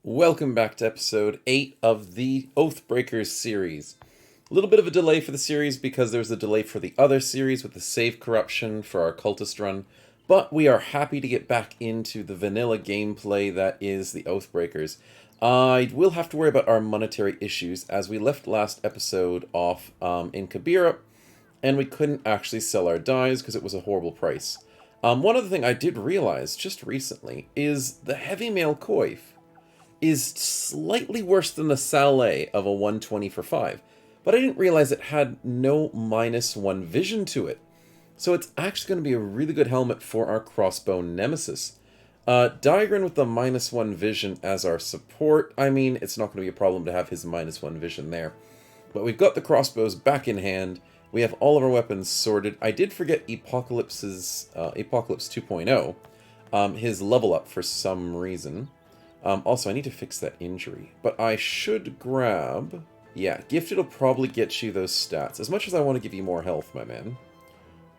Welcome back to episode 8 of the Oathbreakers series. A little bit of a delay for the series because there was a delay for the other series with the save corruption for our cultist run, but we are happy to get back into the vanilla gameplay that is the Oathbreakers. I will have to worry about our monetary issues as we left last episode off in Kabira, and we couldn't actually sell our dies because it was a horrible price. One other thing I did realize just recently is the heavy mail coif is slightly worse than the Saleh of a 120 for 5. But I didn't realize it had no -1 vision to it. So it's actually going to be a really good helmet for our crossbow nemesis. Diagran with the -1 vision as our support. I mean, it's not going to be a problem to have his -1 vision there. But we've got the crossbows back in hand. We have all of our weapons sorted. I did forget Apocalypse 2.0, his level up for some reason. Also, I need to fix that injury. But I should grab... Yeah, Gifted will probably get you those stats. As much as I want to give you more health, my man.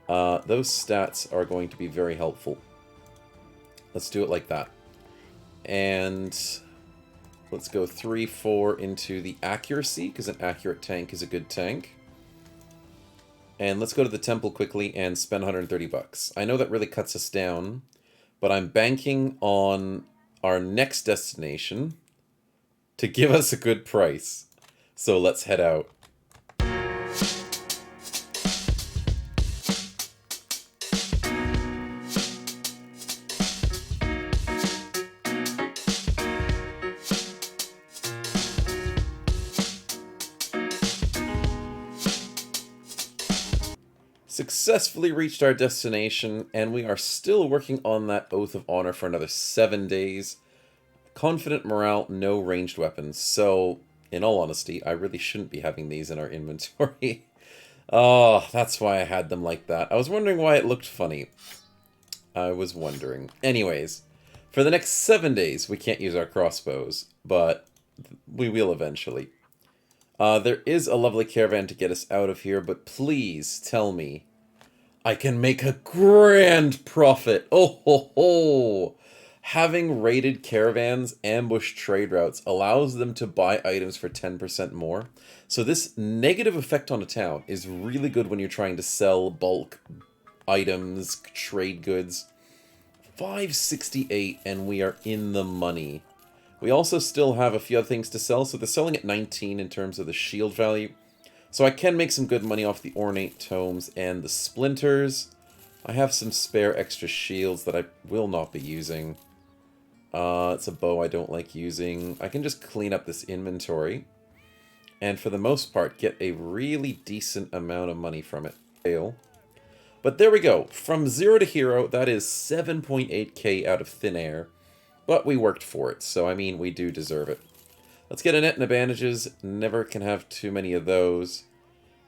Those stats are going to be very helpful. Let's do it like that. And let's go 3-4 into the accuracy, because an accurate tank is a good tank. And let's go to the temple quickly and spend 130 bucks. I know that really cuts us down, but I'm banking on our next destination to give us a good price. So let's head out. Successfully reached our destination, and we are still working on that Oath of Honor for another 7 days. Confident morale, no ranged weapons. So, in all honesty, I really shouldn't be having these in our inventory. Oh, that's why I had them like that. I was wondering why it looked funny. I was wondering. Anyways, for the next 7 days, we can't use our crossbows, but we will eventually. There is a lovely caravan to get us out of here, but please tell me I can make a grand profit. Oh ho ho! Having raided caravans ambush trade routes allows them to buy items for 10% more. So this negative effect on a town is really good when you're trying to sell bulk items, trade goods. 568 and we are in the money. We also still have a few other things to sell, so they're selling at 19 in terms of the shield value. So I can make some good money off the ornate tomes and the splinters. I have some spare extra shields that I will not be using. It's a bow I don't like using. I can just clean up this inventory. And for the most part, get a really decent amount of money from it. But there we go. From 0 to hero, that is 7.8k out of thin air. But we worked for it, so I mean, we do deserve it. Let's get a net and advantages. Never can have too many of those.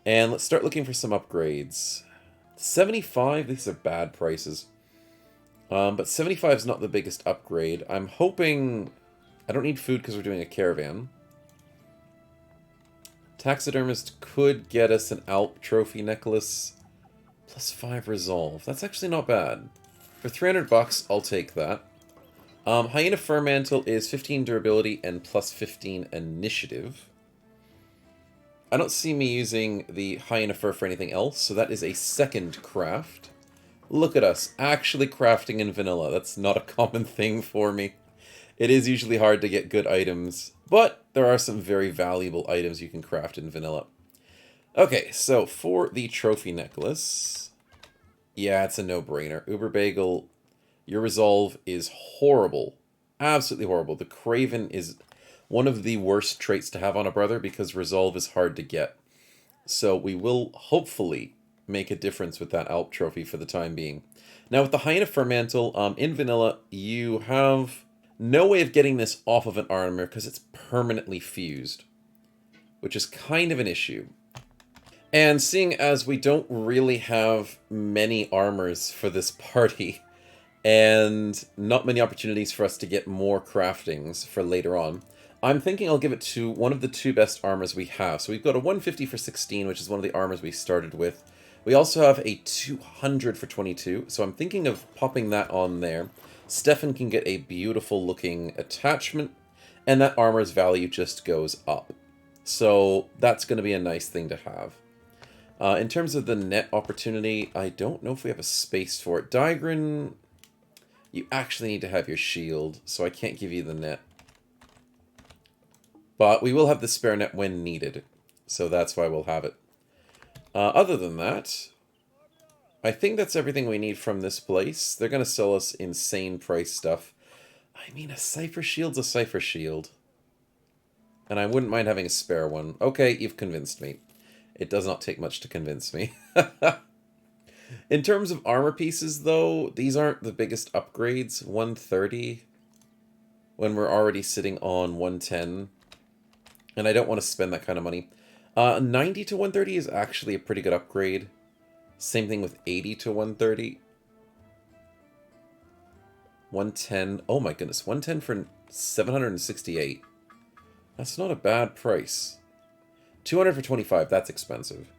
And let's start looking for some upgrades. 75, these are bad prices. But 75 is not the biggest upgrade. I'm hoping... I don't need food because we're doing a caravan. Taxidermist could get us an Alp trophy necklace. Plus 5 resolve. That's actually not bad. For 300 bucks, I'll take that. Hyena Fur Mantle is 15 durability and plus 15 initiative. I don't see me using the Hyena Fur for anything else, so that is a second craft. Look at us, actually crafting in vanilla. That's not a common thing for me. It is usually hard to get good items, but there are some very valuable items you can craft in vanilla. Okay, so for the trophy necklace... Yeah, it's a no-brainer. Uber Bagel... Your resolve is horrible. Absolutely horrible. The Craven is one of the worst traits to have on a brother because resolve is hard to get. So we will hopefully make a difference with that Alp trophy for the time being. Now with the Hyena Fur Mantle, in vanilla, you have no way of getting this off of an armor because it's permanently fused, which is kind of an issue. And seeing as we don't really have many armors for this party, and not many opportunities for us to get more craftings for later on, I'm thinking I'll give it to one of the 2 best armors we have. So we've got a 150 for 16, which is one of the armors we started with. We also have a 200 for 22, so I'm thinking of popping that on there. Stefan can get a beautiful looking attachment, and that armor's value just goes up. So that's going to be a nice thing to have. In terms of the net opportunity, I don't know if we have a space for it. Diagrin, you actually need to have your shield, so I can't give you the net. But we will have the spare net when needed, so that's why we'll have it. Other than that, I think that's everything we need from this place. They're going to sell us insane price stuff. I mean, a Cypher Shield's a Cypher Shield. And I wouldn't mind having a spare one. Okay, you've convinced me. It does not take much to convince me. In terms of armor pieces, though, these aren't the biggest upgrades. 130 when we're already sitting on 110. And I don't want to spend that kind of money. 90 to 130 is actually a pretty good upgrade. Same thing with 80 to 130. 110. Oh my goodness. 110 for 768. That's not a bad price. 200 for 25. That's expensive.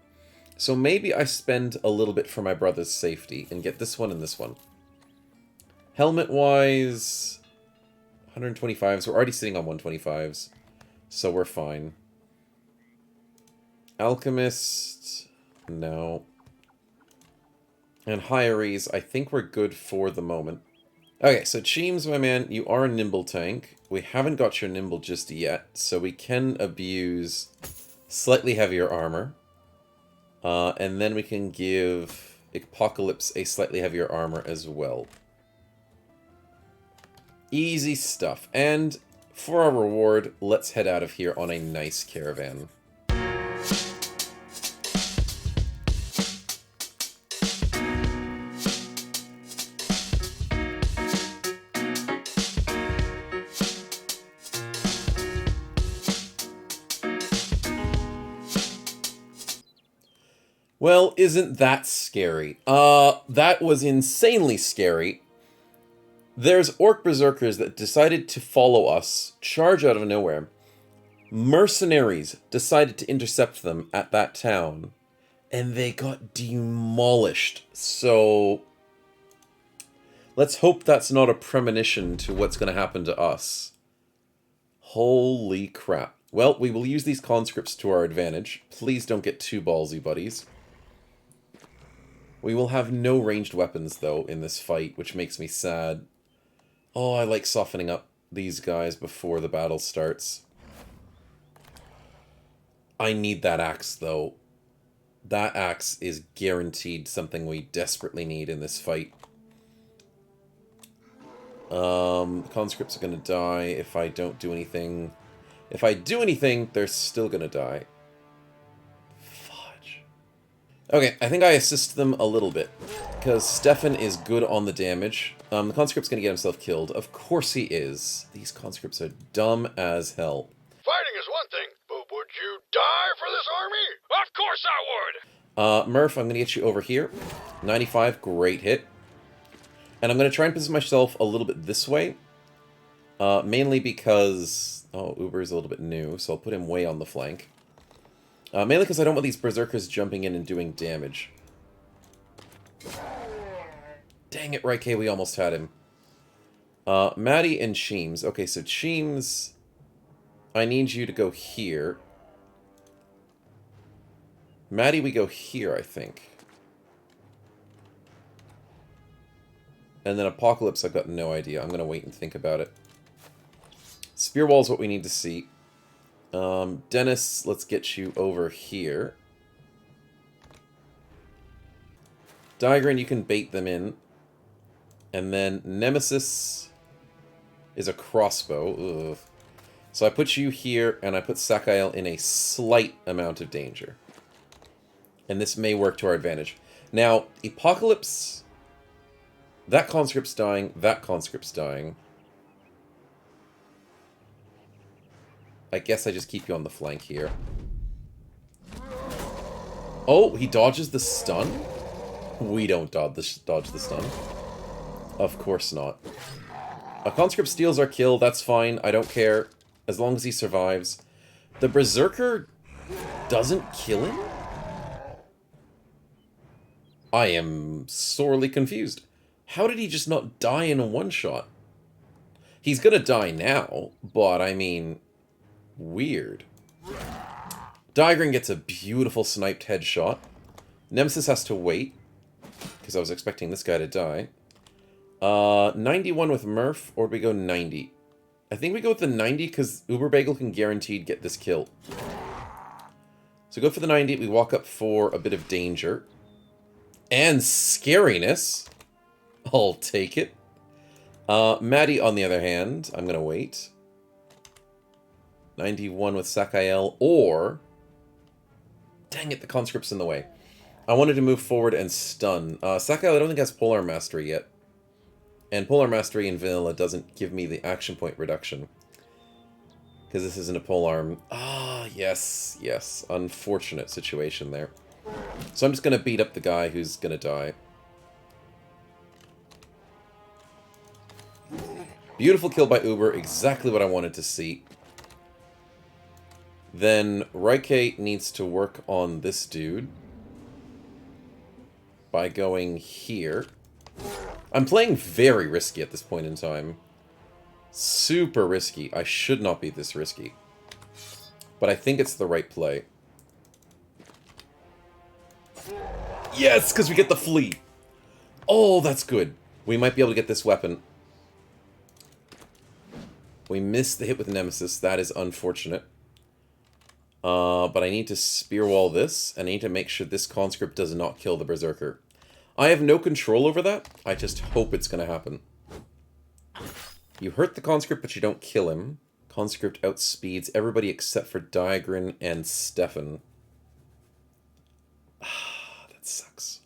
So maybe I spend a little bit for my brother's safety and get this one and this one. Helmet-wise, 125s. We're already sitting on 125s. So we're fine. Alchemist, no. And Hieres, I think we're good for the moment. Okay, so Cheems, my man, you are a nimble tank. We haven't got your nimble just yet, so we can abuse slightly heavier armor. And then we can give Apocalypse a slightly heavier armor as well. Easy stuff. And for our reward, let's head out of here on a nice caravan. Well, isn't that scary? That was insanely scary. There's Orc Berserkers that decided to follow us, charge out of nowhere. Mercenaries decided to intercept them at that town, and they got demolished. So let's hope that's not a premonition to what's going to happen to us. Holy crap. Well, we will use these conscripts to our advantage. Please don't get too ballsy, buddies. We will have no ranged weapons, though, in this fight, which makes me sad. Oh, I like softening up these guys before the battle starts. I need that axe, though. That axe is guaranteed something we desperately need in this fight. Conscripts are going to die if I don't do anything. If I do anything, they're still going to die. Fudge. Okay, I think I assist them a little bit, because Stefan is good on the damage. The conscript's going to get himself killed. Of course he is. These conscripts are dumb as hell. Fighting is one thing, but would you die for this army? Of course I would! Murph, I'm going to get you over here. 95, great hit. And I'm going to try and position myself a little bit this way. Mainly because... Oh, Uber is a little bit new, so I'll put him way on the flank. Mainly because I don't want these Berserkers jumping in and doing damage. Dang it, Raike, we almost had him. Maddie and Cheems. Okay, so Cheems, I need you to go here. Maddie, we go here, I think. And then Apocalypse, I've got no idea. I'm going to wait and think about it. Spear Wall's what we need to see. Dennis, let's get you over here. Diagrin, you can bait them in. And then Nemesis is a crossbow. Ugh. So I put you here, and I put Sakael in a slight amount of danger. And this may work to our advantage. Now, Apocalypse... That conscript's dying, that conscript's dying. I guess I just keep you on the flank here. Oh, he dodges the stun? We don't dodge the stun. Of course not. A conscript steals our kill, that's fine, I don't care. As long as he survives. The Berserker doesn't kill him? I am sorely confused. How did he just not die in a one-shot? He's gonna die now, but I mean, weird. Diagrin gets a beautiful sniped headshot. Nemesis has to wait, because I was expecting this guy to die. 91 with Murph, or do we go 90? I think we go with the 90, because Uber Bagel can guaranteed get this kill. So go for the 90, we walk up for a bit of danger. And scariness. I'll take it. Maddie, on the other hand, I'm going to wait. 91 with Sakael, or... Dang it, the conscript's in the way. I wanted to move forward and stun. Sakael, I don't think has Polar Mastery yet. And Polar Mastery in Vanilla doesn't give me the action point reduction. Because this isn't a polearm. Ah, yes, yes. Unfortunate situation there. So I'm just going to beat up the guy who's going to die. Beautiful kill by Uber, exactly what I wanted to see. Then Raike needs to work on this dude by going here. I'm playing very risky at this point in time. Super risky. I should not be this risky. But I think it's the right play. Yes, because we get the flea. Oh, that's good. We might be able to get this weapon. We missed the hit with Nemesis. That is unfortunate. But I need to spear wall this, and I need to make sure this conscript does not kill the Berserker. I have no control over that. I just hope it's going to happen. You hurt the conscript, but you don't kill him. Conscript outspeeds everybody except for Diagrin and Stefan. That sucks.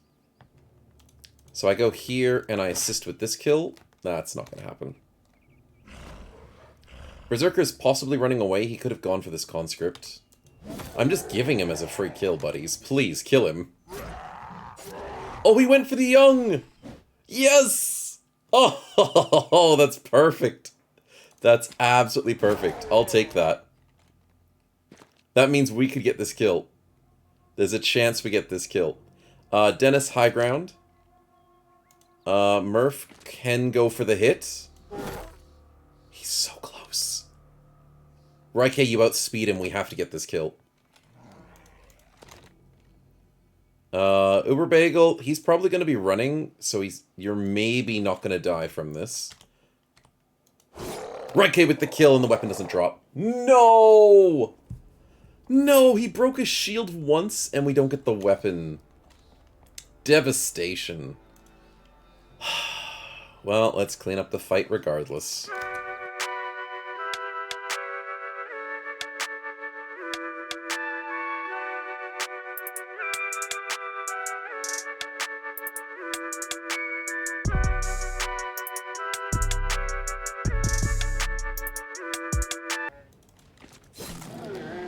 So I go here, and I assist with this kill. That's not going to happen. Berserker's possibly running away. He could have gone for this conscript. I'm just giving him as a free kill, buddies. Please, kill him. Oh, he went for the young! Yes! Oh, that's perfect. That's absolutely perfect. I'll take that. That means we could get this kill. There's a chance we get this kill. Dennis, high ground. Murph can go for the hit. He's so close. Raike, you outspeed him. We have to get this kill. Uber Bagel, he's probably going to be running, so you're maybe not going to die from this. Raike with the kill, and the weapon doesn't drop. No! No, he broke his shield once, and we don't get the weapon. Devastation. Well, let's clean up the fight regardless.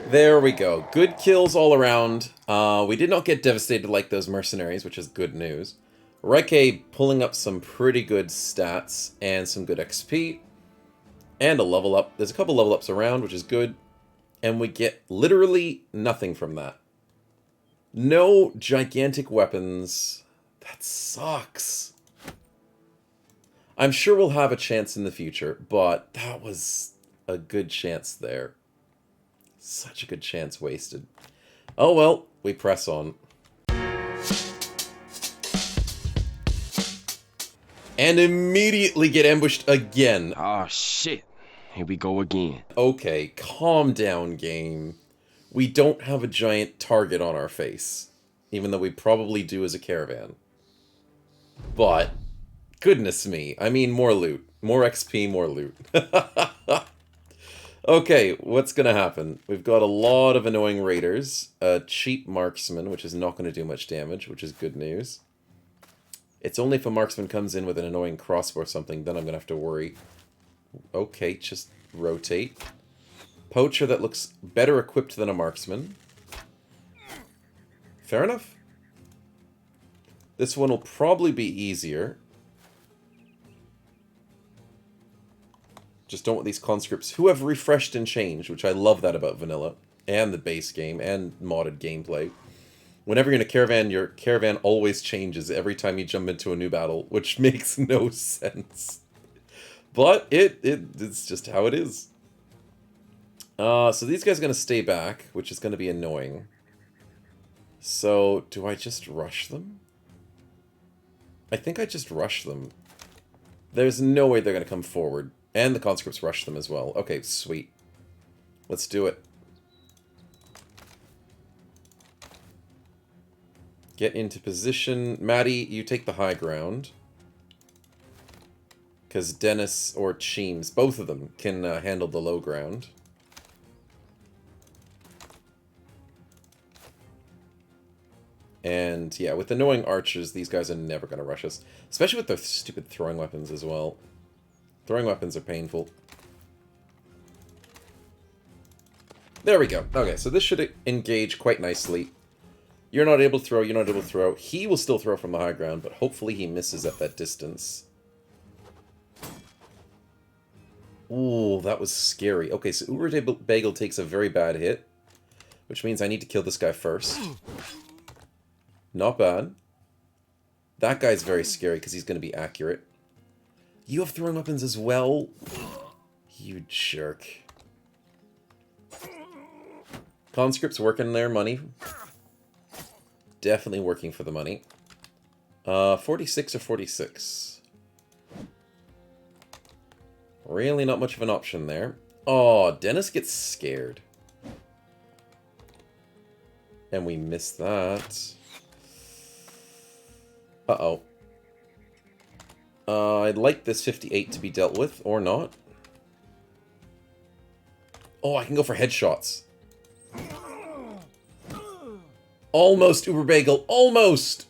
There we go. Good kills all around. We did not get devastated like those mercenaries, which is good news. Raike pulling up some pretty good stats and some good XP. And a level up. There's a couple level ups around, which is good. And we get literally nothing from that. No gigantic weapons. That sucks. I'm sure we'll have a chance in the future, but that was a good chance there. Such a good chance wasted. Oh well, we press on. And immediately get ambushed again. Oh shit. Here we go again. Okay, calm down, game. We don't have a giant target on our face. Even though we probably do as a caravan. But, goodness me. I mean, more loot. More XP, more loot. Okay, what's going to happen? We've got a lot of annoying raiders, a cheap marksman, which is not going to do much damage, which is good news. It's only if a marksman comes in with an annoying crossbow or something, then I'm going to have to worry. Okay, just rotate. Poacher that looks better equipped than a marksman. Fair enough. This one will probably be easier. Just don't want these conscripts who have refreshed and changed, which I love that about vanilla and the base game and modded gameplay. Whenever you're in a caravan, your caravan always changes every time you jump into a new battle, which makes no sense. But it's just how it is. So these guys are going to stay back, which is going to be annoying. So, do I just rush them? I think I just rush them. There's no way they're going to come forward. And the conscripts rush them as well. Okay, sweet. Let's do it. Get into position. Maddie, you take the high ground. Because Dennis or Cheems, both of them, can handle the low ground. And, yeah, with annoying archers, these guys are never going to rush us. Especially with their stupid throwing weapons as well. Throwing weapons are painful. There we go. Okay, so this should engage quite nicely. You're not able to throw, you're not able to throw. He will still throw from the high ground, but hopefully he misses at that distance. Ooh, that was scary. Okay, so Uber Bagel takes a very bad hit, which means I need to kill this guy first. Not bad. That guy's very scary because he's going to be accurate. You have throwing weapons as well? You jerk. Conscripts working their money. Definitely working for the money. 46 or 46. Really not much of an option there. Oh, Dennis gets scared. And we missed that. Uh-oh. I'd like this 58 to be dealt with, or not. Oh, I can go for headshots. Almost, Uber Bagel. Almost!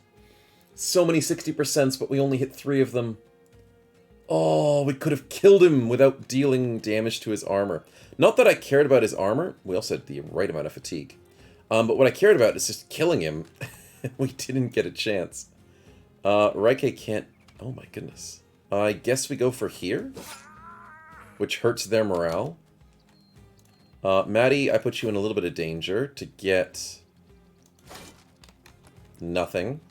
So many 60%, but we only hit 3 of them. Oh, we could have killed him without dealing damage to his armor. Not that I cared about his armor. We also had the right amount of fatigue. But what I cared about is just killing him. We didn't get a chance. Raike can't... Oh my goodness. I guess we go for here? Which hurts their morale. Maddie, I put you in a little bit of danger to get... nothing.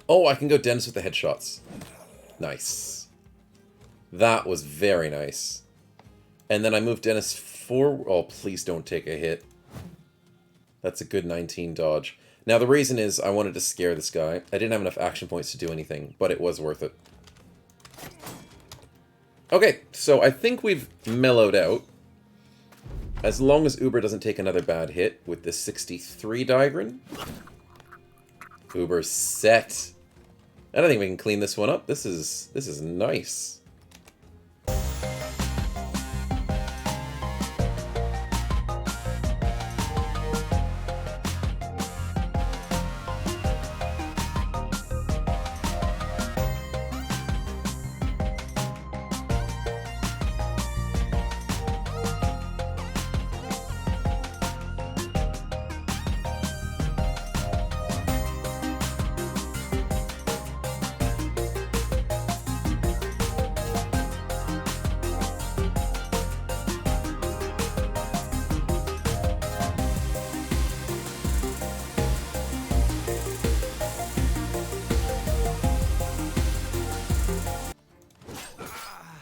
Oh, I can go Dennis with the headshots. Nice. That was very nice. And then I move Dennis forward. Oh, please don't take a hit. That's a good 19 dodge. Now, the reason is I wanted to scare this guy. I didn't have enough action points to do anything, but it was worth it. Okay, so I think we've mellowed out. As long as Uber doesn't take another bad hit with the 63 Digrin. Uber's set. I don't think we can clean this one up. This is nice.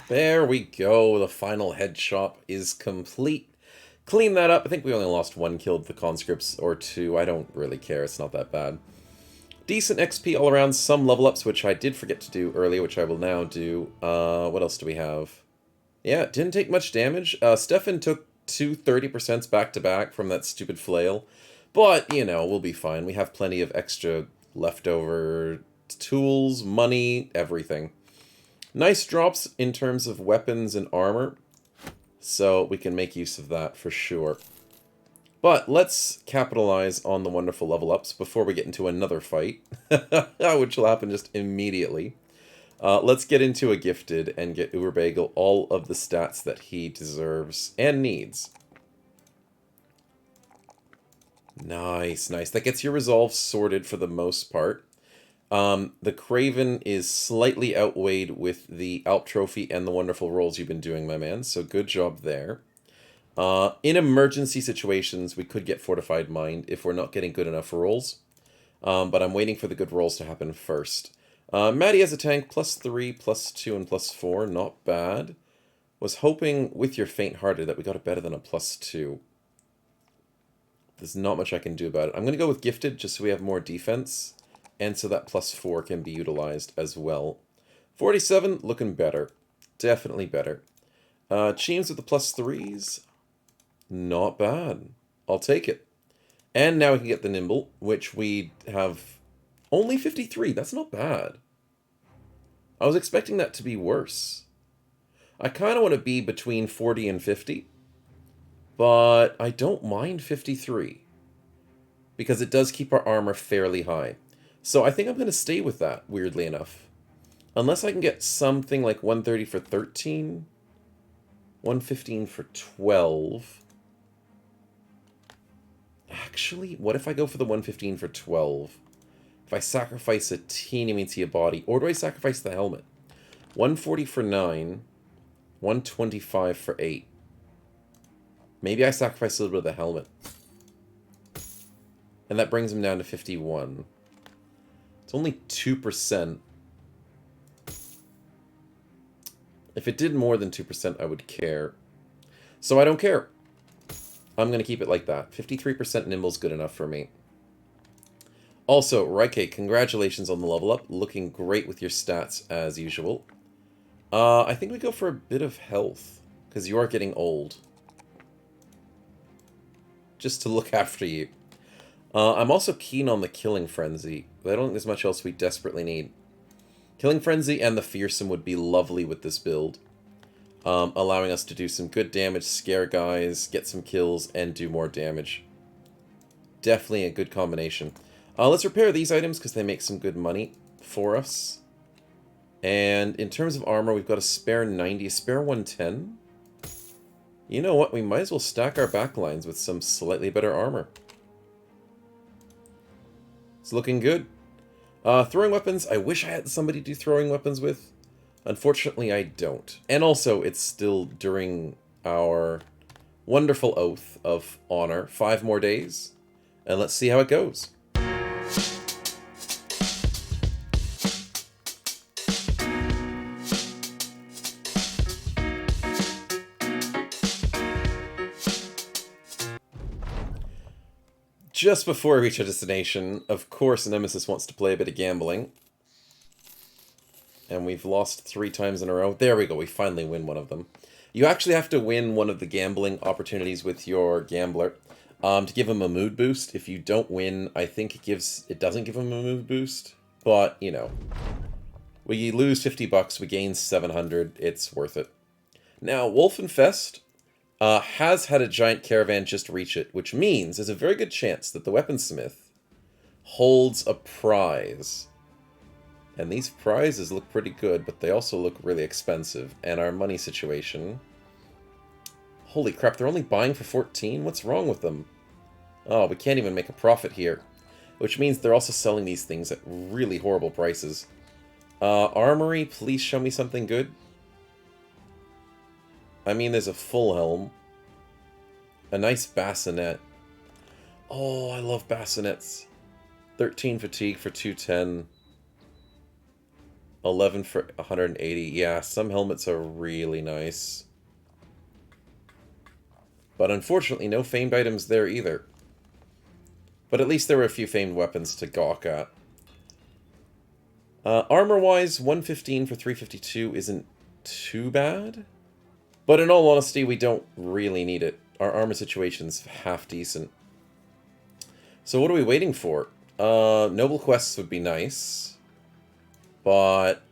There we go. The final head shop is complete. Clean that up. I think we only lost 1 kill to the conscripts, or 2. I don't really care. It's not that bad. Decent XP all around. Some level ups, which I did forget to do earlier, which I will now do. What else do we have? Yeah, it didn't take much damage. Stefan took 2 30% back-to-back from that stupid flail. But, you know, we'll be fine. We have plenty of extra leftover tools, money, everything. Nice drops in terms of weapons and armor, so we can make use of that for sure. But let's capitalize on the wonderful level ups before we get into another fight, which will happen just immediately. Let's get into a gifted and get Uber Bagel all of the stats that he deserves and needs. Nice, nice. That gets your resolve sorted for the most part. The Craven is slightly outweighed with the Alp Trophy and the wonderful rolls you've been doing, my man, so good job there. In emergency situations, we could get Fortified Mind if we're not getting good enough rolls, but I'm waiting for the good rolls to happen first. Maddie has a tank, +3, +2, and +4. Not bad. Was hoping with your faint-hearted that we got it better than a +2. There's not much I can do about it. I'm going to go with gifted just so we have more defense. And so that +4 can be utilized as well. 47, looking better. Definitely better. Cheems with the +3s. Not bad. I'll take it. And now we can get the nimble, which we have only 53. That's not bad. I was expecting that to be worse. I kind of want to be between 40 and 50. But I don't mind 53. Because it does keep our armor fairly high. So I think I'm going to stay with that, weirdly enough. Unless I can get something like 130 for 13. 115 for 12. Actually, what if I go for the 115 for 12? If I sacrifice a teeny body, or do I sacrifice the helmet? 140 for 9. 125 for 8. Maybe I sacrifice a little bit of the helmet. And that brings him down to 51. It's only 2%. If it did more than 2%, I would care. So I don't care. I'm going to keep it like that. 53% nimble's good enough for me. Also, Raike, congratulations on the level up. Looking great with your stats as usual. I think we go for a bit of health. Because you are getting old. Just to look after you. I'm also keen on the Killing Frenzy. But I don't think there's much else we desperately need. Killing Frenzy and the Fearsome would be lovely with this build. Allowing us to do some good damage, scare guys, get some kills, and do more damage. Definitely a good combination. Let's repair these items because they make some good money for us. And in terms of armor, we've got a spare 90, a spare 110. You know what? We might as well stack our backlines with some slightly better armor. It's looking good. Throwing weapons, I wish I had somebody to do throwing weapons with. Unfortunately, I don't. And also, it's still during our wonderful oath of honor. 5 more days. And let's see how it goes. Just before we reach our destination, of course Nemesis wants to play a bit of gambling. And we've lost 3 times in a row. There we go, we finally win one of them. You actually have to win one of the gambling opportunities with your gambler to give him a mood boost. If you don't win, I think it doesn't give him a mood boost. But, you know, we lose 50 bucks, we gain 700, it's worth it. Now, Wolfenfest has had a giant caravan just reach it, which means there's a very good chance that the weaponsmith holds a prize. And these prizes look pretty good, but they also look really expensive. And our money situation... Holy crap, they're only buying for 14? What's wrong with them? Oh, we can't even make a profit here. Which means they're also selling these things at really horrible prices. Armory, please show me something good. I mean, there's a full helm. A nice bassinet. Oh, I love bassinets. 13 fatigue for 210. 11 for 180. Yeah, some helmets are really nice. But unfortunately, no famed items there either. But at least there were a few famed weapons to gawk at. Armor-wise, 115 for 352 isn't too bad. But in all honesty, we don't really need it. Our armor situation's half decent. So what are we waiting for? Noble quests would be nice. But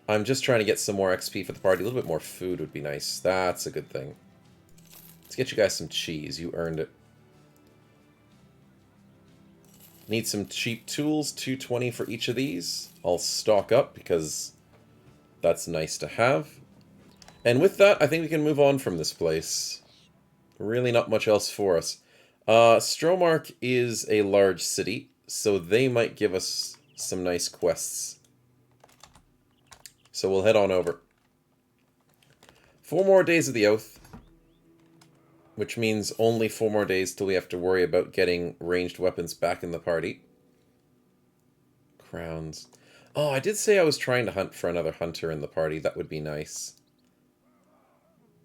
I'm just trying to get some more XP for the party. A little bit more food would be nice. That's a good thing. Let's get you guys some cheese. You earned it. Need some cheap tools. 220 for each of these. I'll stock up because that's nice to have. And with that, I think we can move on from this place. Really not much else for us. Stromark is a large city, so they might give us some nice quests. So we'll head on over. 4 more days of the Oath. Which means only 4 more days till we have to worry about getting ranged weapons back in the party. Crowns. Oh, I did say I was trying to hunt for another hunter in the party. That would be nice.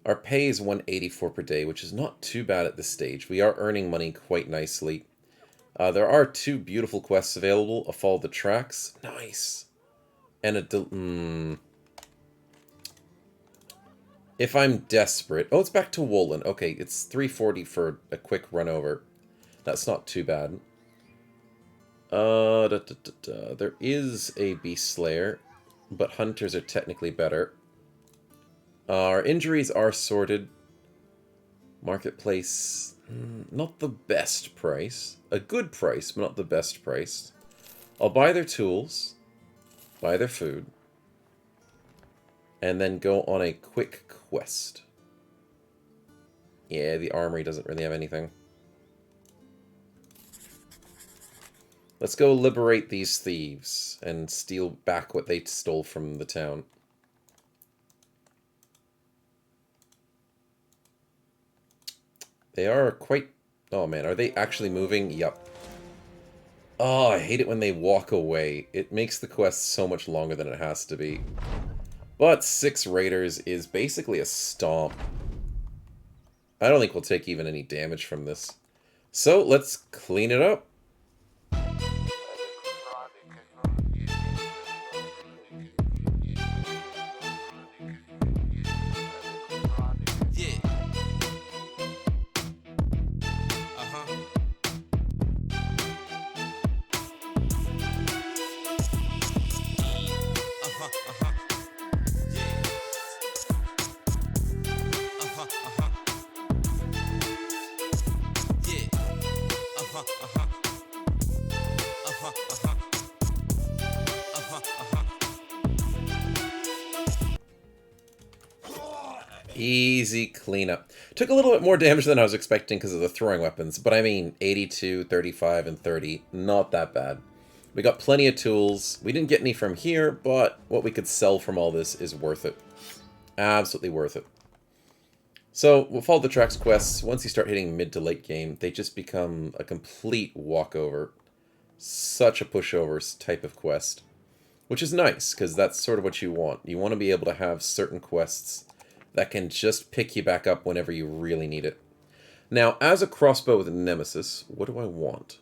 Our pay is 184 per day, which is not too bad at this stage. We are earning money quite nicely. There are 2 beautiful quests available. A Follow the Tracks. Nice. And a... If I'm desperate... Oh, it's back to Woolen. Okay, it's 340 for a quick run over. That's not too bad. There is a Beast Slayer, but Hunters are technically better. Our injuries are sorted. Marketplace... not the best price. A good price, but not the best price. I'll buy their tools. Buy their food. And then go on a quick quest. Yeah, the armory doesn't really have anything. Let's go liberate these thieves and steal back what they stole from the town. They are quite... Oh man, are they actually moving? Yup. Oh, I hate it when they walk away. It makes the quest so much longer than it has to be. But 6 raiders is basically a stomp. I don't think we'll take even any damage from this. So, let's clean it up. Easy cleanup. Took a little bit more damage than I was expecting because of the throwing weapons, but I mean 82, 35, and 30. Not that bad. We got plenty of tools. We didn't get any from here, but what we could sell from all this is worth it. Absolutely worth it. So, we'll follow the tracks quests. Once you start hitting mid to late game, they just become a complete walkover. Such a pushover type of quest. Which is nice, because that's sort of what you want. You want to be able to have certain quests that can just pick you back up whenever you really need it. Now, as a crossbow with Nemesis, what do I want?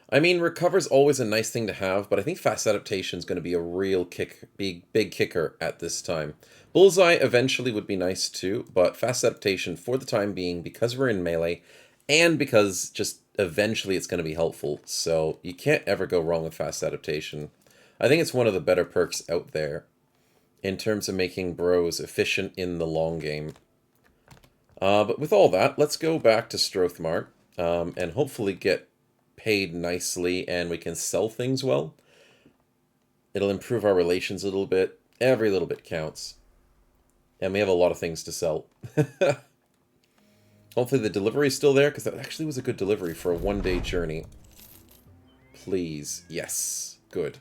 I mean, recover's always a nice thing to have, but I think fast adaptation is going to be a real big kicker at this time. Bullseye eventually would be nice too, but fast adaptation for the time being, because we're in melee, and because just eventually it's going to be helpful, so you can't ever go wrong with fast adaptation. I think it's one of the better perks out there in terms of making bros efficient in the long game. But with all that, let's go back to Strothmark and hopefully get paid nicely and we can sell things well. It'll improve our relations a little bit. Every little bit counts. And we have a lot of things to sell. Hopefully the delivery is still there, because that actually was a good delivery for a one-day journey. Please. Yes. Good.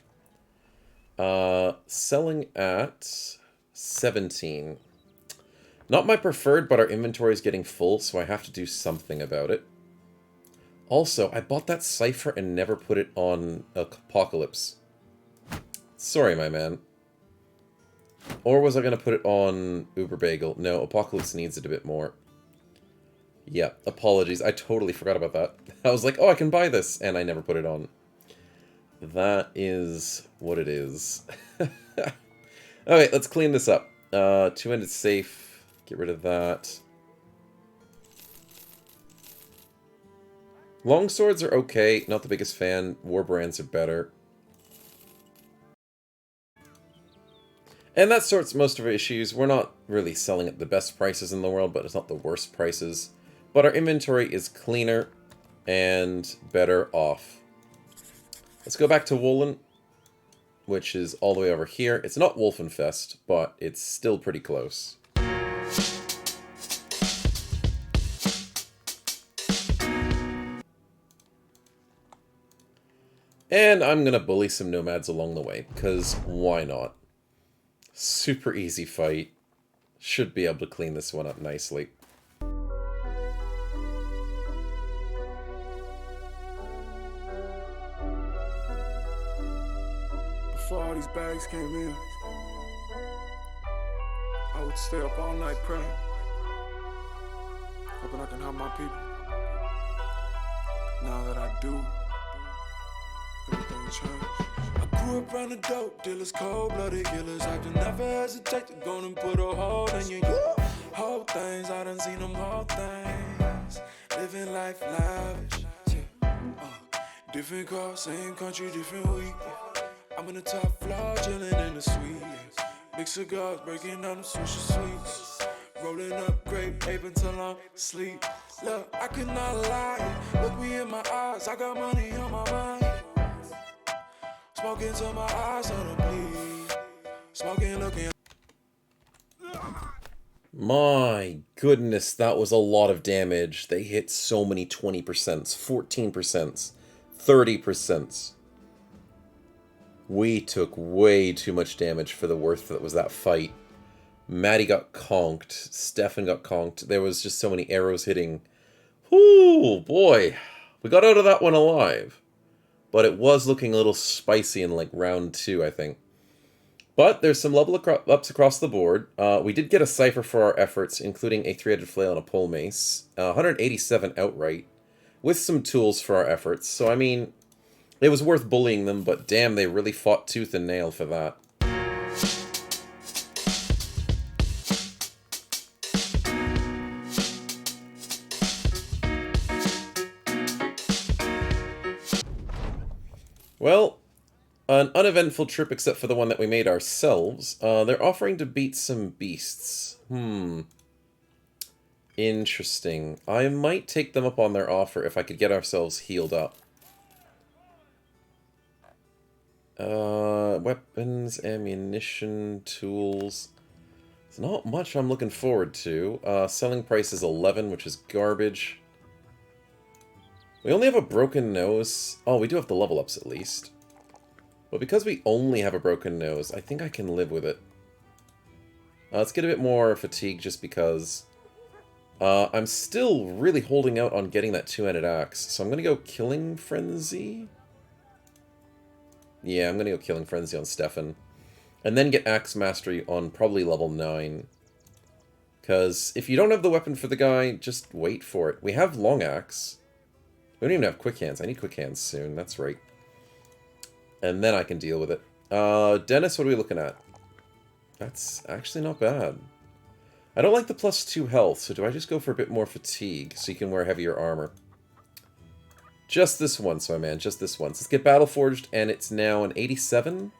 Selling at 17. Not my preferred, but our inventory is getting full, so I have to do something about it. Also, I bought that cipher and never put it on Apocalypse. Sorry, my man. Or was I going to put it on Uber Bagel? No, Apocalypse needs it a bit more. Yeah, apologies. I totally forgot about that. I was like, oh, I can buy this, and I never put it on. That is what it is. Okay, let's clean this up. Two-ended safe. Get rid of that. Long swords are okay. Not the biggest fan. War brands are better. And that sorts most of our issues. We're not really selling at the best prices in the world, but it's not the worst prices. But our inventory is cleaner and better off. Let's go back to Woolen, which is all the way over here. It's not Wolfenfest, but it's still pretty close. And I'm going to bully some nomads along the way, because why not? Super easy fight. Should be able to clean this one up nicely. Before all these Yikes came in. I would stay up all night praying, hoping I can help my people. Now that I do, everything changed. I grew up around the dope dealers, cold-blooded killers. I can never hesitate to go and put a hold on you. Whole things, I done seen them whole things. Living life lavish. Different car, same country, different week. I'm in the top floor, chilling in the suite. Big cigars, breaking down the Swisher Sweets. Rolling up grape ape until I'm asleep. Look, I cannot lie. Look me in my eyes, I got money on my mind. Smoking till my eyes on the bleed. Smoking, looking. My goodness, that was a lot of damage. They hit so many 20%, 14%, 30%. We took way too much damage for the worth that was that fight. Maddie got conked. Stefan got conked. There was just so many arrows hitting. Whoo, boy. We got out of that one alive. But it was looking a little spicy in like round 2, I think. But there's some level ups across the board. We did get a cipher for our efforts, including a 3-headed flail and a pole mace. 187 outright, with some tools for our efforts. So, I mean, it was worth bullying them, but damn, they really fought tooth and nail for that. Well, an uneventful trip except for the one that we made ourselves. They're offering to beat some beasts. Interesting. I might take them up on their offer if I could get ourselves healed up. Weapons, ammunition, tools. There's not much I'm looking forward to. Selling price is 11, which is garbage. We only have a broken nose. Oh, we do have the level ups at least. But because we only have a broken nose, I think I can live with it. Let's get a bit more fatigue just because I'm still really holding out on getting that 2-handed axe. So I'm going to go Killing Frenzy. Yeah, I'm going to go Killing Frenzy on Stefan. And then get Axe Mastery on probably level 9. Because if you don't have the weapon for the guy, just wait for it. We have Long Axe. We don't even have Quick Hands. I need Quick Hands soon, that's right. And then I can deal with it. Dennis, what are we looking at? That's actually not bad. I don't like the +2 health, so do I just go for a bit more fatigue so you can wear heavier armor? Just this once, my man, just this once. Let's get Battle Forged, and it's now an 87,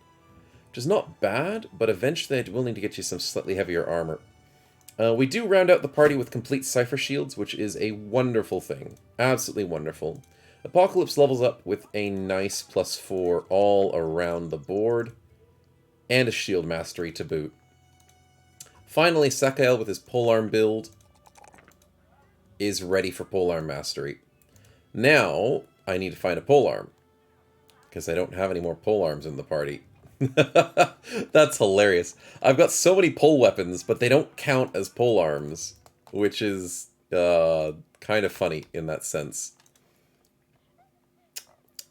which is not bad, but eventually I will need to get you some slightly heavier armor. We do round out the party with complete Cypher Shields, which is a wonderful thing. Absolutely wonderful. Apocalypse levels up with a nice +4 all around the board, and a Shield Mastery to boot. Finally, Sakael with his Polearm build is ready for Polearm Mastery. Now, I need to find a polearm, because I don't have any more polearms in the party. That's hilarious. I've got so many pole weapons, but they don't count as polearms, which is kind of funny in that sense.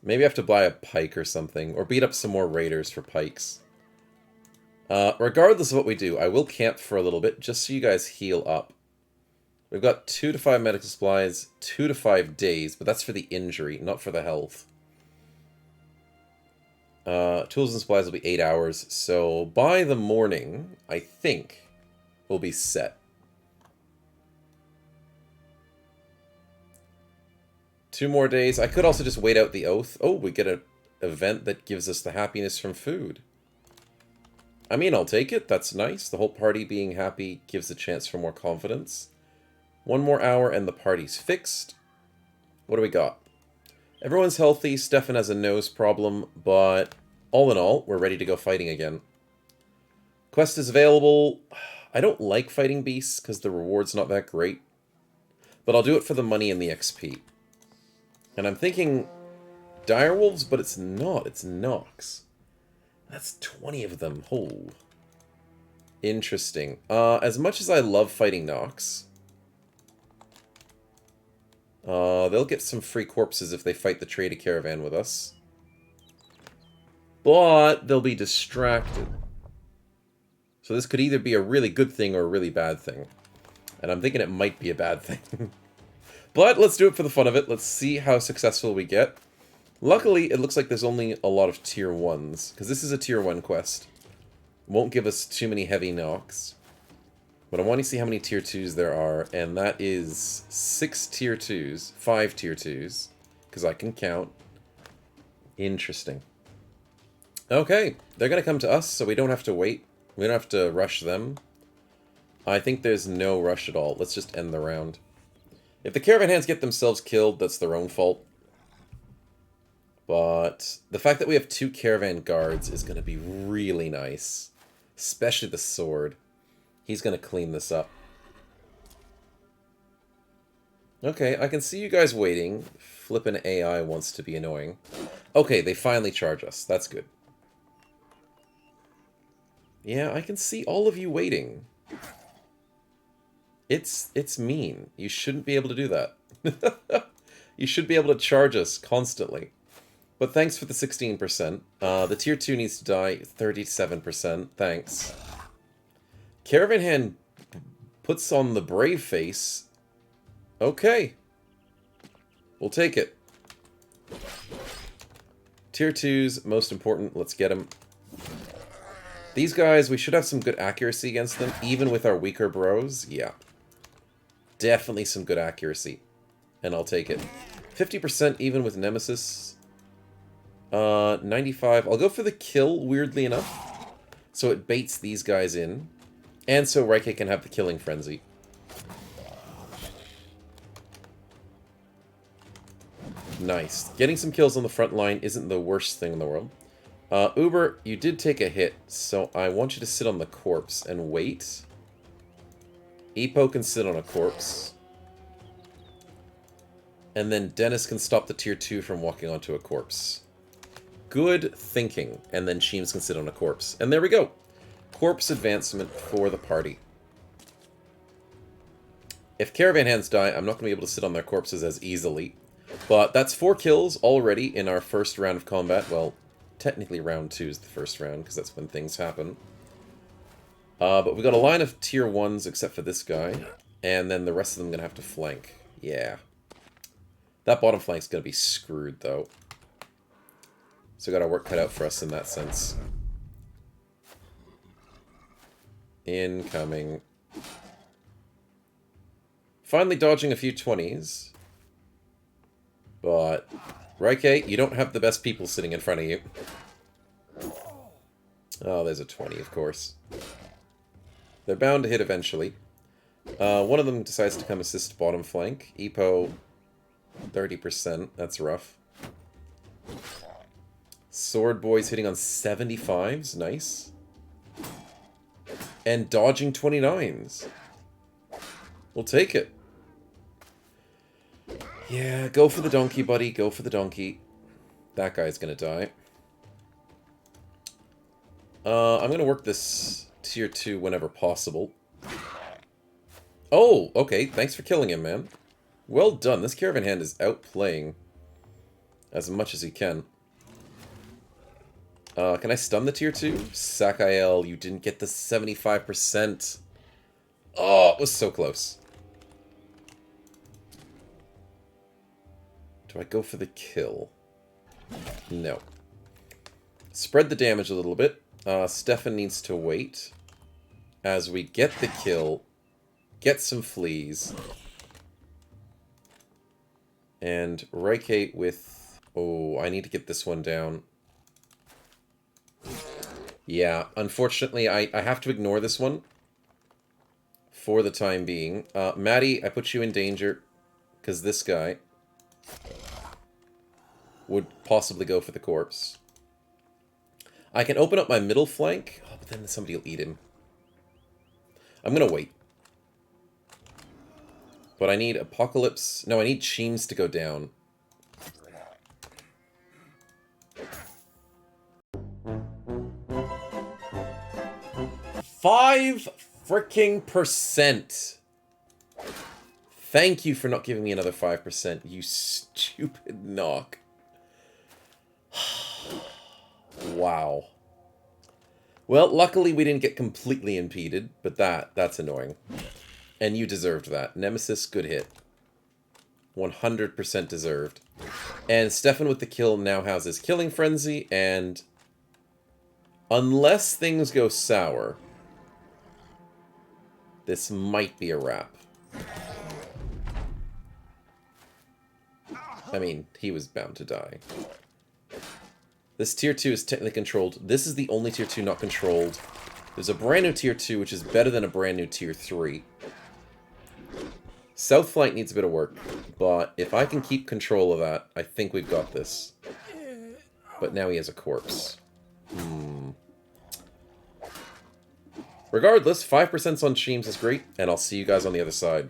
Maybe I have to buy a pike or something, or beat up some more raiders for pikes. Regardless of what we do, I will camp for a little bit, just so you guys heal up. We've got 2 to 5 medical supplies, 2 to 5 days, but that's for the injury, not for the health. Tools and supplies will be 8 hours, so by the morning, I think, we'll be set. 2 more days. I could also just wait out the oath. Oh, we get an event that gives us the happiness from food. I mean, I'll take it. That's nice. The whole party being happy gives a chance for more confidence. 1 more hour and the party's fixed. What do we got? Everyone's healthy. Stefan has a nose problem, but all in all, we're ready to go fighting again. Quest is available. I don't like fighting beasts because the reward's not that great, but I'll do it for the money and the XP. And I'm thinking direwolves, but it's not. It's Nox. That's 20 of them. Oh. Interesting. As much as I love fighting Nox, they'll get some free corpses if they fight the trader caravan with us. but they'll be distracted. So this could either be a really good thing or a really bad thing. And I'm thinking it might be a bad thing. But let's do it for the fun of it. Let's see how successful we get. Luckily, it looks like there's only a lot of tier 1s, because this is a tier 1 quest. Won't give us too many heavy knocks. But I want to see how many tier 2s there are, and that is 6 tier 2s, 5 tier 2s, because I can count. Interesting. Okay, they're going to come to us, so we don't have to wait. We don't have to rush them. I think there's no rush at all. Let's just end the round. If the caravan hands get themselves killed, that's their own fault. But the fact that we have 2 caravan guards is going to be really nice. Especially the sword. He's going to clean this up. Okay, I can see you guys waiting. Flippin' AI wants to be annoying. Okay, they finally charge us. That's good. Yeah, I can see all of you waiting. It's mean. You shouldn't be able to do that. You should be able to charge us constantly. But thanks for the 16%. The tier 2 needs to die 37%. Thanks. Caravan hand puts on the brave face. Okay. We'll take it. Tier 2's most important. Let's get them. These guys, we should have some good accuracy against them, even with our weaker bros. Yeah. Definitely some good accuracy. And I'll take it. 50% even with Nemesis. 95. I'll go for the kill, weirdly enough. So it baits these guys in. And so Reike can have the killing frenzy. Nice. Getting some kills on the front line isn't the worst thing in the world. Uber, you did take a hit, so I want you to sit on the corpse and wait. Epo can sit on a corpse. And then Dennis can stop the tier 2 from walking onto a corpse. Good thinking. And then Sheems can sit on a corpse. And there we go. Corpse advancement for the party. If caravan hands die, I'm not going to be able to sit on their corpses as easily. But that's 4 kills already in our first round of combat. Well, technically round 2 is the first round, because that's when things happen. But we got a line of tier 1s except for this guy. And then the rest of them going to have to flank. Yeah. That bottom flank's going to be screwed, though. So we got our work cut out for us in that sense. Incoming. Finally dodging a few 20s. But, Reike, you don't have the best people sitting in front of you. Oh, there's a 20, of course. They're bound to hit eventually. One of them decides to come assist bottom flank. Epo, 30%. That's rough. Sword Boy's hitting on 75s. Nice. And dodging 29s. We'll take it. Yeah, go for the donkey, buddy. Go for the donkey. That guy's gonna die. I'm gonna work this tier 2 whenever possible. Oh, okay. Thanks for killing him, man. Well done. This caravan hand is outplaying as much as he can. Can I stun the tier 2? Sakael, you didn't get the 75%. Oh, it was so close. Do I go for the kill? No. Spread the damage a little bit. Stefan needs to wait. As we get the kill, get some fleas. And Reike with... Oh, I need to get this one down. Yeah, unfortunately, I have to ignore this one. For the time being. Maddie, I put you in danger. Because this guy would possibly go for the corpse. I can open up my middle flank. Oh, but then somebody will eat him. I'm going to wait. But I need Apocalypse... No, I need Sheems to go down. Five freaking %. Thank you for not giving me another 5%, you stupid knock. Wow. Well, luckily we didn't get completely impeded, but that's annoying. And you deserved that. Nemesis, good hit. 100% deserved. And Stefan with the kill now has his killing frenzy, and unless things go sour, this might be a wrap. I mean, he was bound to die. This tier 2 is technically controlled. This is the only tier 2 not controlled. There's a brand new tier 2, which is better than a brand new tier 3. South Flight needs a bit of work, but if I can keep control of that, I think we've got this. But now he has a corpse. Regardless, 5% on Sheems is great, and I'll see you guys on the other side.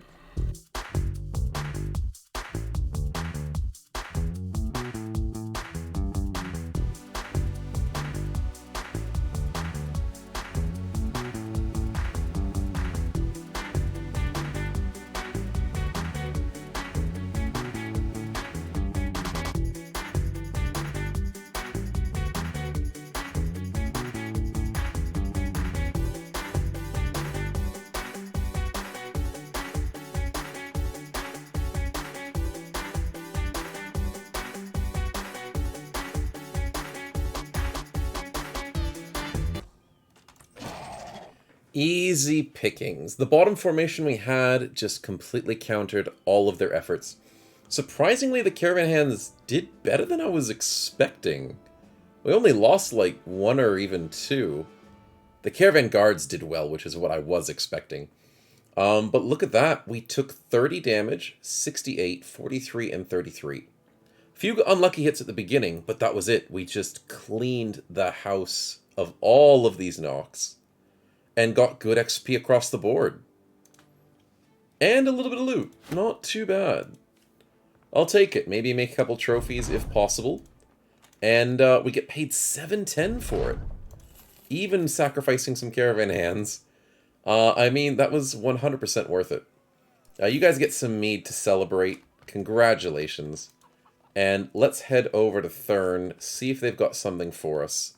Easy pickings. The bottom formation we had just completely countered all of their efforts. Surprisingly, the Caravan Hands did better than I was expecting. We only lost like 1 or even 2. The Caravan Guards did well, which is what I was expecting. But look at that. We took 30 damage, 68, 43, and 33. Few unlucky hits at the beginning, but that was it. We just cleaned the house of all of these knocks. And got good XP across the board. And a little bit of loot. Not too bad. I'll take it. Maybe make a couple trophies if possible. And we get paid $7.10 for it. Even sacrificing some Caravan Hands. I mean, that was 100% worth it. You guys get some mead to celebrate. Congratulations. And let's head over to Thurn. See if they've got something for us.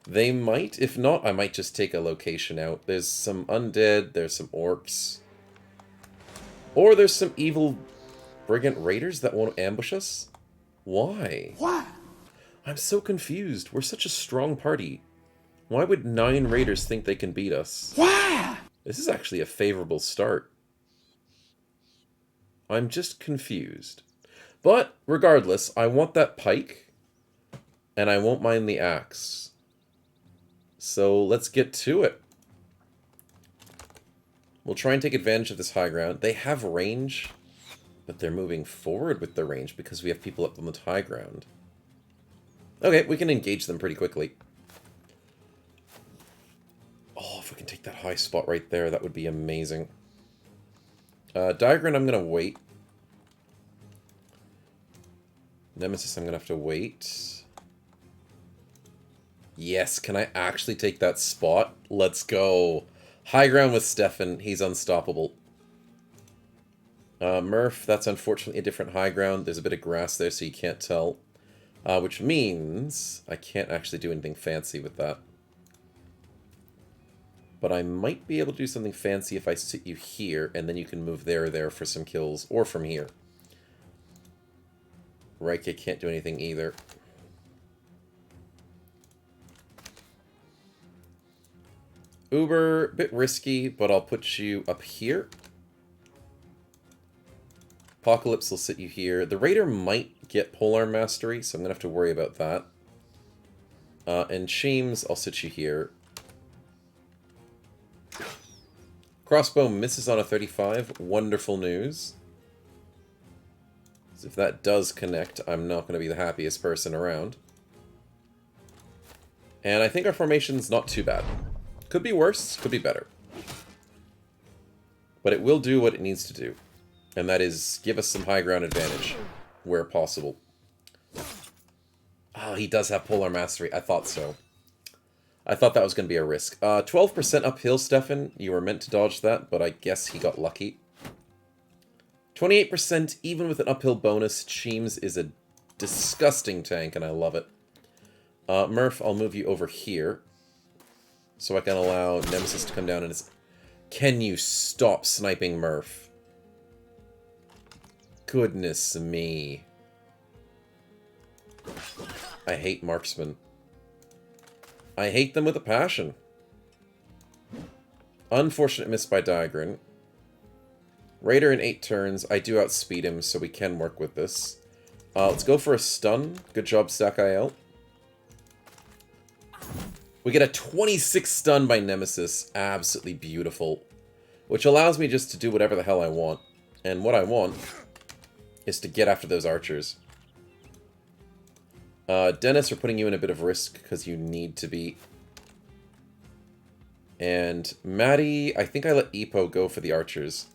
They might. If not, I might just take a location out. There's some undead, there's some orcs. Or there's some evil brigand raiders that won't ambush us. Why? Why? I'm so confused. We're such a strong party. Why would 9 raiders think they can beat us? Why? This is actually a favorable start. I'm just confused. But, regardless, I want that pike. And I won't mind the axe. So let's get to it. We'll try and take advantage of this high ground. They have range, but they're moving forward with their range because we have people up on the high ground. Okay, we can engage them pretty quickly. Oh, if we can take that high spot right there, that would be amazing. Diagram, I'm going to wait. Nemesis, I'm going to have to wait. Yes, can I actually take that spot? Let's go. High ground with Stefan. He's unstoppable. Murph, that's unfortunately a different high ground. There's a bit of grass there, so you can't tell. Which means I can't actually do anything fancy with that. But I might be able to do something fancy if I sit you here, and then you can move there or there for some kills, or from here. Reika can't do anything either. Uber, bit risky, but I'll put you up here. Apocalypse will sit you here. The Raider might get Polearm Mastery, so I'm going to have to worry about that. And Sheems, I'll sit you here. Crossbow misses on a 35. Wonderful news. If that does connect, I'm not going to be the happiest person around. And I think our formation's not too bad. Could be worse, could be better. But it will do what it needs to do. And that is give us some high ground advantage, where possible. Oh, he does have Polearm Mastery. I thought so. I thought that was going to be a risk. 12% uphill, Stefan. You were meant to dodge that, but I guess he got lucky. 28%, even with an uphill bonus. Sheems is a disgusting tank, and I love it. Murph, I'll move you over here. So I can allow Nemesis to come down and it's... Can you stop sniping Murph? Goodness me. I hate marksmen. I hate them with a passion. Unfortunate miss by Diagrin. Raider in 8 turns. I do outspeed him, so we can work with this. Let's go for a stun. Good job, Sakael. We get a 26 stun by Nemesis. Absolutely beautiful. Which allows me just to do whatever the hell I want. And what I want is to get after those archers. Dennis, we're putting you in a bit of risk because you need to be. And Maddie, I think I let Epo go for the archers.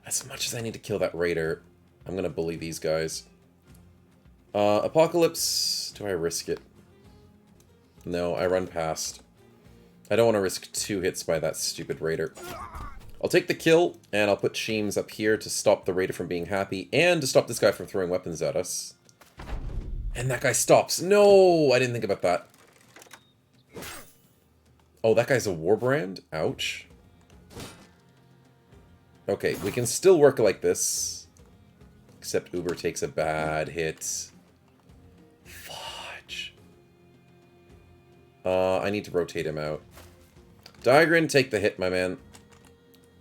As much as I need to kill that raider, I'm going to bully these guys. Apocalypse, do I risk it? No, I run past. I don't want to risk 2 hits by that stupid raider. I'll take the kill, and I'll put Sheems up here to stop the raider from being happy, and to stop this guy from throwing weapons at us. And that guy stops. No! I didn't think about that. Oh, that guy's a Warbrand? Ouch. Okay, we can still work like this. Except Uber takes a bad hit. Fudge. I need to rotate him out. Diagrin, take the hit, my man.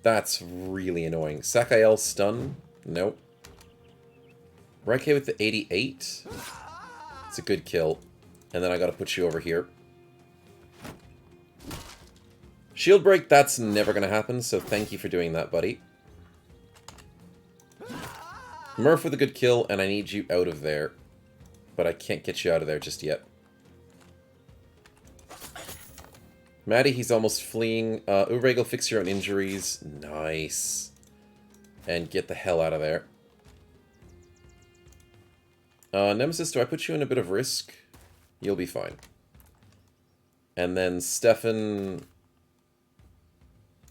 That's really annoying. Sakael stun? Nope. We're okay with the 88. It's a good kill. And then I gotta put you over here. Shield break, that's never gonna happen, so thank you for doing that, buddy. Murph with a good kill, and I need you out of there. But I can't get you out of there just yet. Maddie, he's almost fleeing. Uregel, fix your own injuries. Nice. And get the hell out of there. Nemesis, do I put you in a bit of risk? You'll be fine. And then Stefan...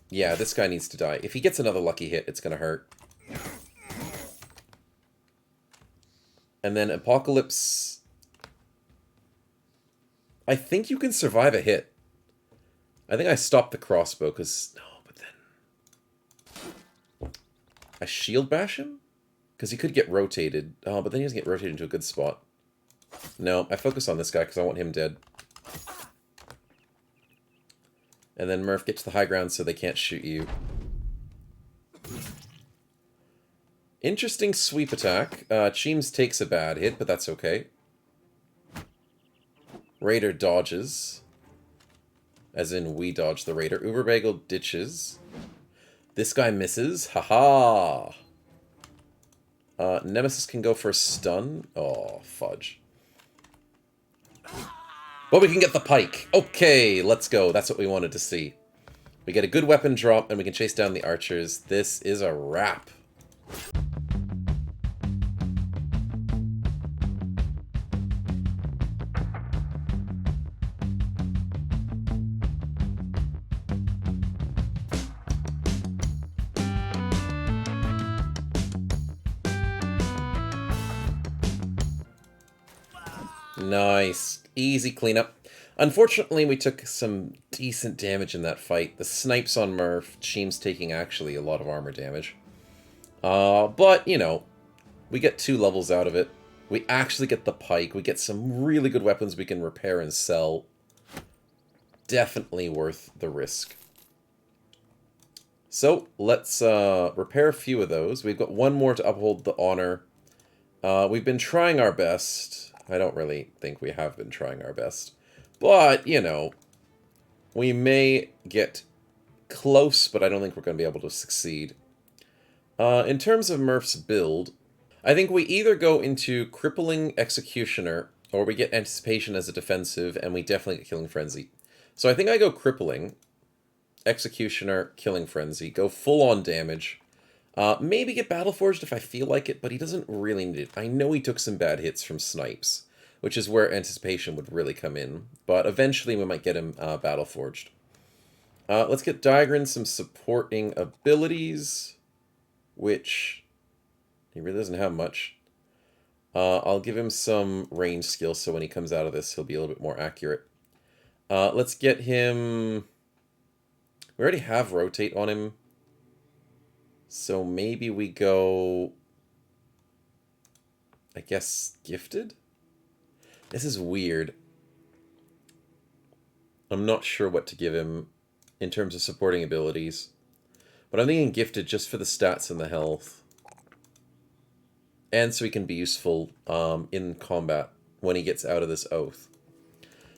Yeah, this guy needs to die. If he gets another lucky hit, it's gonna hurt. And then Apocalypse... I think you can survive a hit. I think I stopped the crossbow, because... No, but then... I shield bash him? Because he could get rotated. Oh, but then he doesn't get rotated into a good spot. No, I focus on this guy, because I want him dead. And then Murph gets to the high ground so they can't shoot you. Interesting sweep attack. Cheems takes a bad hit, but that's okay. Raider dodges. As in, we dodge the Raider. Uberbagel ditches. This guy misses. Haha! Nemesis can go for a stun. Oh, fudge. But we can get the pike. Okay, let's go. That's what we wanted to see. We get a good weapon drop, and we can chase down the archers. This is a wrap. Nice. Easy cleanup. Unfortunately, we took some decent damage in that fight. The snipes on Murph, Cheems taking actually a lot of armor damage. But, you know, we get 2 levels out of it. We actually get the pike. We get some really good weapons we can repair and sell. Definitely worth the risk. So, let's repair a few of those. We've got 1 more to uphold the honor. We've been trying our best. I don't really think we have been trying our best. But, you know, we may get close, but I don't think we're going to be able to succeed. In terms of Murph's build, I think we either go into Crippling Executioner, or we get Anticipation as a defensive, and we definitely get Killing Frenzy. So I think I go Crippling, Executioner, Killing Frenzy, go full-on damage. Maybe get Battleforged if I feel like it, but he doesn't really need it. I know he took some bad hits from snipes, which is where Anticipation would really come in. But eventually we might get him Battleforged. Let's get Diagrin some supporting abilities, which he really doesn't have much. I'll give him some range skills so when he comes out of this, he'll be a little bit more accurate. Let's get him... We already have rotate on him. So maybe we go... I guess gifted? This is weird. I'm not sure what to give him in terms of supporting abilities. But I'm thinking gifted just for the stats and the health. And so he can be useful in combat when he gets out of this oath.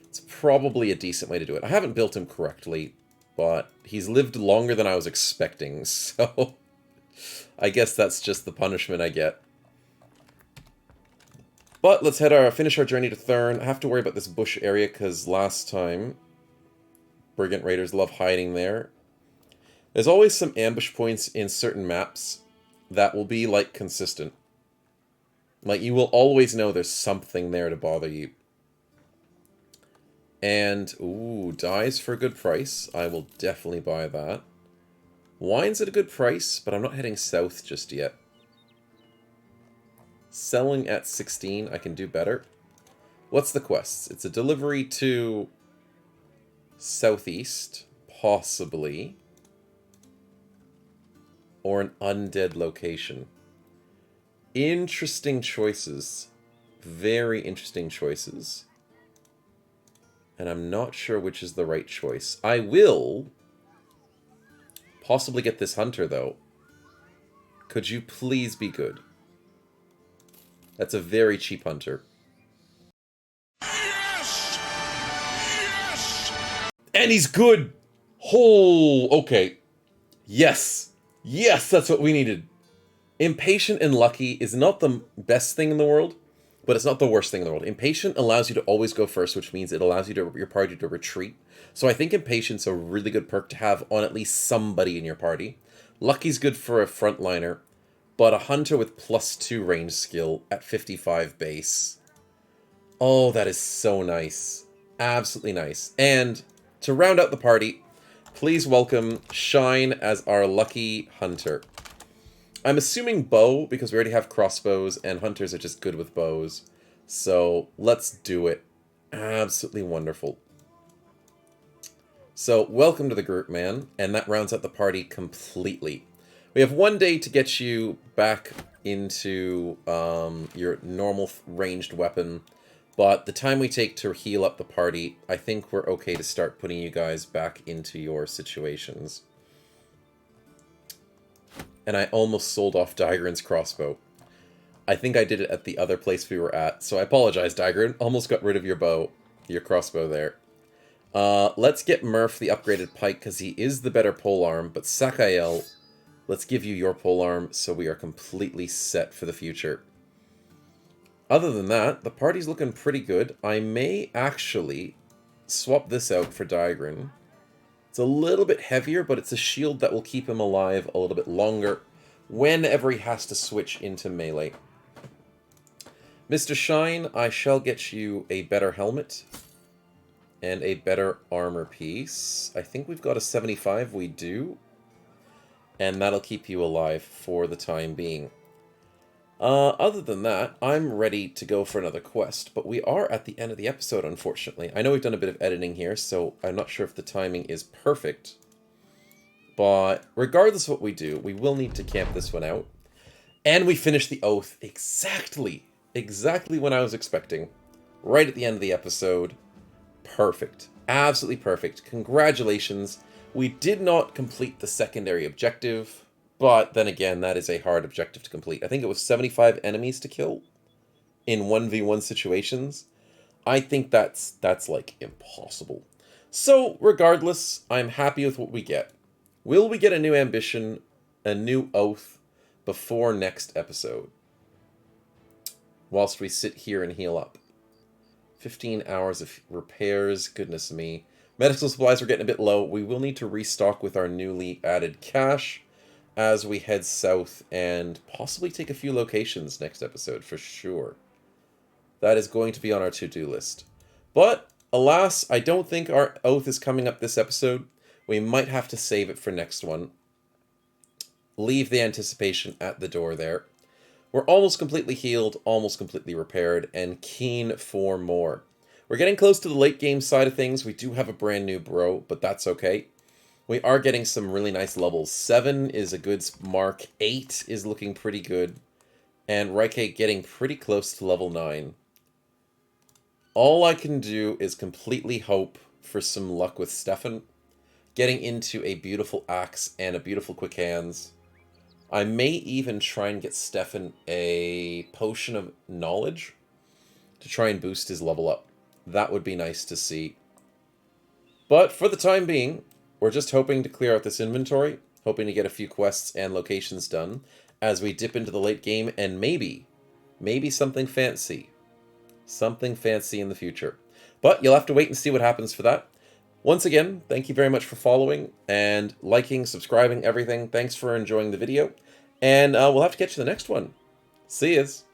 It's probably a decent way to do it. I haven't built him correctly, but he's lived longer than I was expecting, so I guess that's just the punishment I get. But let's finish our journey to Thurn. I have to worry about this bush area because last time Brigand Raiders love hiding there. There's always some ambush points in certain maps that will be like consistent. Like you will always know there's something there to bother you. And, ooh, dyes for a good price. I will definitely buy that. Wine's at a good price, but I'm not heading south just yet. Selling at 16, I can do better. What's the quest? It's a delivery to southeast, possibly. Or an undead location. Interesting choices. Very interesting choices. And I'm not sure which is the right choice. I will possibly get this hunter, though. Could you please be good? That's a very cheap hunter. Yes! Yes! And he's good! Oh, okay. Yes. Yes, that's what we needed. Impatient and lucky is not the best thing in the world, but it's not the worst thing in the world. Impatient allows you to always go first, which means it allows your party to retreat. So I think Impatient's a really good perk to have on at least somebody in your party. Lucky's good for a frontliner, but a hunter with +2 range skill at 55 base. Oh, that is so nice. Absolutely nice. And to round out the party, please welcome Shine as our lucky hunter. I'm assuming bow, because we already have crossbows, and hunters are just good with bows. So, let's do it. Absolutely wonderful. So, welcome to the group, man, and that rounds out the party completely. We have 1 day to get you back into your normal ranged weapon, but the time we take to heal up the party, I think we're okay to start putting you guys back into your situations. And I almost sold off Digran's crossbow. I think I did it at the other place we were at, so I apologize, Digran. Almost got rid of your crossbow there. Let's get Murph the upgraded pike, because he is the better polearm, but Sakael, let's give you your polearm so we are completely set for the future. Other than that, the party's looking pretty good. I may actually swap this out for Digran. It's a little bit heavier, but it's a shield that will keep him alive a little bit longer whenever he has to switch into melee. Mr. Shine, I shall get you a better helmet and a better armor piece. I think we've got a 75, we do. And that'll keep you alive for the time being. Other than that, I'm ready to go for another quest, but we are at the end of the episode, unfortunately. I know we've done a bit of editing here, so I'm not sure if the timing is perfect. But regardless of what we do, we will need to camp this one out. And we finish the oath exactly when I was expecting. Right at the end of the episode. Perfect. Absolutely perfect. Congratulations. We did not complete the secondary objective. But then again, that is a hard objective to complete. I think it was 75 enemies to kill in 1v1 situations. I think that's like impossible. So regardless, I'm happy with what we get. Will we get a new ambition, a new oath before next episode? Whilst we sit here and heal up. 15 hours of repairs, goodness me. Medical supplies are getting a bit low. We will need to restock with our newly added cash as we head south and possibly take a few locations next episode for sure. That is going to be on our to-do list. But, alas, I don't think our oath is coming up this episode. We might have to save it for next one. Leave the anticipation at the door there. We're almost completely healed, almost completely repaired, and keen for more. We're getting close to the late game side of things. We do have a brand new bro, but that's okay. We are getting some really nice levels. 7 is a good mark. 8 is looking pretty good. And Raike getting pretty close to level 9. All I can do is completely hope for some luck with Stefan. Getting into a beautiful axe and a beautiful quick hands. I may even try and get Stefan a potion of knowledge to try and boost his level up. That would be nice to see. But for the time being, we're just hoping to clear out this inventory, hoping to get a few quests and locations done as we dip into the late game, and maybe something fancy. Something fancy in the future. But you'll have to wait and see what happens for that. Once again, thank you very much for following and liking, subscribing, everything. Thanks for enjoying the video. And we'll have to catch you in the next one. See yas.